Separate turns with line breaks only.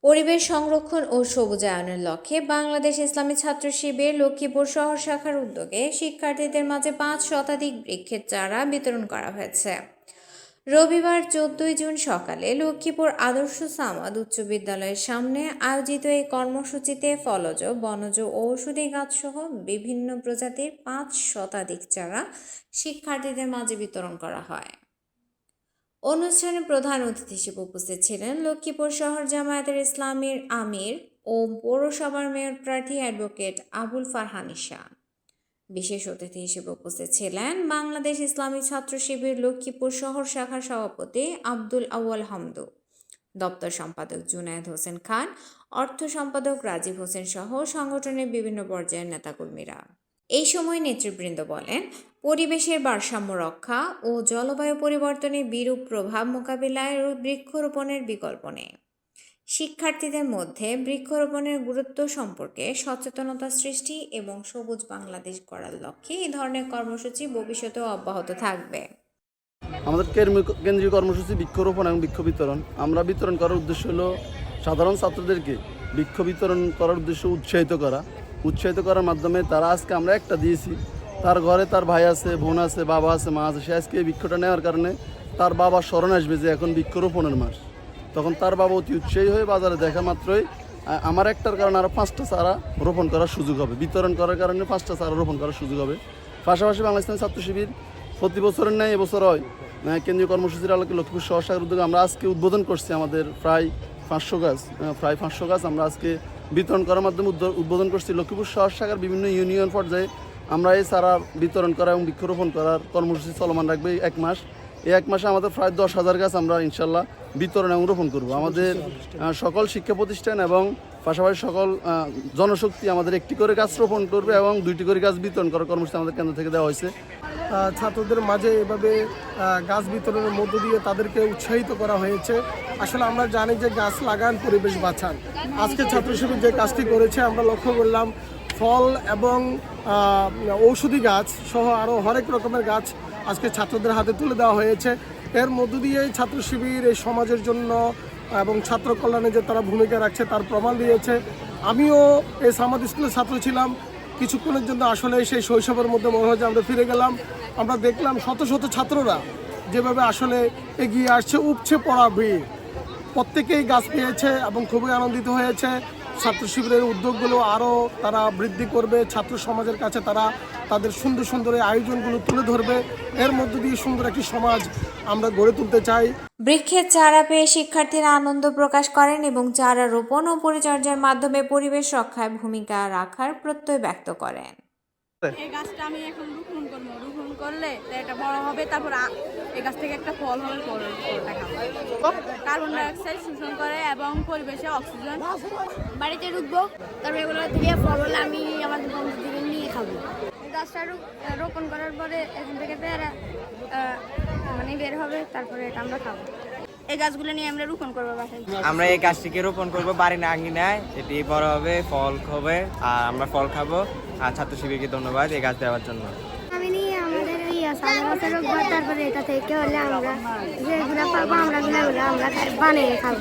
পরিবেশ সংরক্ষণ ও সবুজায়নের লক্ষ্যে বাংলাদেশ ইসলামী ছাত্র শিবির লক্ষ্মীপুর শহর শাখার উদ্যোগে শিক্ষার্থীদের মাঝে 5 শতাধিক বৃক্ষের চারা বিতরণ করা হয়েছে। রবিবার 14 জুন সকালে লক্ষ্মীপুর আদর্শ সামাদ উচ্চ বিদ্যালয়ের সামনে আয়োজিত এই কর্মসূচিতে ফলজ, বনজ ও ঔষধি গাছসহ বিভিন্ন প্রজাতির 5 শতাধিক চারা শিক্ষার্থীদের মাঝে বিতরণ করা হয়। অনুষ্ঠানে প্রধান অতিথি হিসেবে উপস্থিত ছিলেন লক্ষ্মীপুর শহর জামায়াতের ইসলামীর আমির ও পৌরসভার মেয়র প্রার্থী অ্যাডভোকেট আবুল ফারহান ঈশা। বিশেষ অতিথি হিসেবে উপস্থিত ছিলেন বাংলাদেশ ইসলামী ছাত্র শিবির লক্ষ্মীপুর শহর শাখার সভাপতি আব্দুল আউয়াল হামদু, দপ্তর সম্পাদক জুনায়েদ হোসেন খান, অর্থ সম্পাদক রাজীব হোসেন সহ সংগঠনের বিভিন্ন পর্যায়ের নেতাকর্মীরা। এই সময় নেতৃবৃন্দ বলেন, পরিবেশের ভারসাম্য রক্ষা ও জলবায়ু পরিবর্তনের বিরূপ প্রভাব মোকাবিলায় বৃক্ষরোপণের বিকল্প নেই। শিক্ষার্থীদের মধ্যে বৃক্ষরোপণের গুরুত্ব সম্পর্কে সচেতনতা সৃষ্টি এবং সবুজ বাংলাদেশ গড়ার লক্ষ্যে এই ধরনের কর্মসূচি ভবিষ্যতেও অব্যাহত থাকবে।
আমাদের কেন্দ্রীয় কর্মসূচি বৃক্ষরোপণ এবং বৃক্ষ বিতরণ। আমরা বিতরণ করার উদ্দেশ্য হলো সাধারণ ছাত্রদেরকে বৃক্ষ বিতরণ করার উদ্দেশ্য উৎসাহিত করার মাধ্যমে তারা আজকে আমরা একটা দিয়েছি, তার ঘরে তার ভাই আছে, বোন আছে, বাবা আছে, মা আছে, সে আজকে এই বৃক্ষটা নেওয়ার কারণে তার বাবা স্মরণ আসবে যে এখন বৃক্ষরোপণের মাস। তখন তার বাবা অতি উৎসাহী হয়ে বাজারে দেখা মাত্রই আমার একটার কারণে আরও 5টা চারা রোপণ করার সুযোগ হবে, বিতরণ করার কারণে 5টা চারা রোপণ করার সুযোগ হবে। পাশাপাশি বাংলাদেশ ইসলামী ছাত্র শিবির প্রতি বছরের ন্যায় এবছর হয় কেন্দ্রীয় কর্মসূচির আলোকে লক্ষ্মীপুর শহর শাখার উদ্যোগে আমরা আজকে উদ্বোধন করছি আমাদের প্রায় 500 গাছ আমরা আজকে বিতরণ করার মাধ্যমে উদ্বোধন করছি। লক্ষ্মীপুর শহর শাখার বিভিন্ন ইউনিয়ন পর্যায়ে আমরা এই চারা বিতরণ করা এবং বৃক্ষরোপণ করার কর্মসূচি চলমান রাখবে 1 মাস। এই 1 মাসে আমাদের প্রায় 10,000 গাছ আমরা ইনশাল্লাহ বিতরণ এবং রোপণ করব। আমাদের সকল শিক্ষা প্রতিষ্ঠান এবং পাশাপাশি সকল জনশক্তি আমাদের 1টি করে গাছ রোপণ করবে এবং 2টি করে গাছ বিতরণ করার কর্মসূচি আমাদের কেন্দ্র থেকে দেওয়া হয়েছে।
ছাত্রদের মাঝে এভাবে গাছ বিতরণের মধ্য দিয়ে তাদেরকে উৎসাহিত করা হয়েছে। আসলে আমরা জানি যে গাছ লাগান, পরিবেশ বাঁচান। আজকে ছাত্র শিবির যে কাজটি করেছে আমরা লক্ষ্য করলাম, ফল এবং ঔষধি গাছ সহ আরও হরেক রকমের গাছ আজকে ছাত্রদের হাতে তুলে দেওয়া হয়েছে। এর মধ্য দিয়ে ছাত্র শিবির এই সমাজের জন্য এবং ছাত্র কল্যাণে যে তারা ভূমিকা রাখছে তার প্রমাণ দিয়েছে। আমিও এই সামাদ স্কুলের ছাত্র ছিলাম, কিছুক্ষণের জন্য আসলে সেই শৈশবের মধ্যে মনে হয় যে আমরা ফিরে গেলাম। আমরা দেখলাম শত শত ছাত্ররা যেভাবে আসলে এগিয়ে আসছে, উপচে পড়া ভিড়, প্রত্যেকেই গাছ পেয়েছে এবং খুবই আনন্দিত হয়েছে। ছাত্র শিবিরের উদ্যোগগুলো আরও তারা বৃদ্ধি করবে, ছাত্র সমাজের কাছে তারা তাদের সুন্দর সুন্দর এই আয়োজনগুলো তুলে ধরবে। এর মধ্য দিয়ে সুন্দর একটি সমাজ আমরা গড়ে তুলতে চাই।
বৃক্ষের চারা পেয়ে শিক্ষার্থীরা আনন্দ প্রকাশ করেন এবং চারা রোপণ ও পরিচর্যার মাধ্যমে পরিবেশ রক্ষায় ভূমিকা রাখার প্রত্যয় ব্যক্ত করেন।
এই গাছটা আমি এখন রোপণ করবো, রোপণ করলে এটা বড় হবে, তারপর এই গাছ থেকে একটা ফল হবে, ফলটা খাবো। কার্বন ডাইঅক্সাইড শোষণ করে এবং পরিবেশে অক্সিজেন।
বাড়িতে ঢুকবো, তারপরে এগুলো থেকে ফল হলে আমি আমাদের বন্ধুদের নিয়ে খাবো। গাছটা রোপণ করার পরে এখান থেকে পেয়ারা বের হবে, তারপরে এটা আমরা খাবো।
এই গাছগুলো নিয়ে আমরা রোপণ করবো বাসায়।
আমরা এই গাছটিকে রোপণ করবো বাড়ির আঙিনায়, এটি বড় হবে, ফল হবে, আর আমরা ফল খাবো। আর ছাত্র শিবিরকে ধন্যবাদ এই গাছ দেওয়ার জন্য।
আমি নিয়ে আমাদের তারপরে এটা থেকে হলে আমরা যেগুলো পাবো আমরা বানিয়ে খাবো।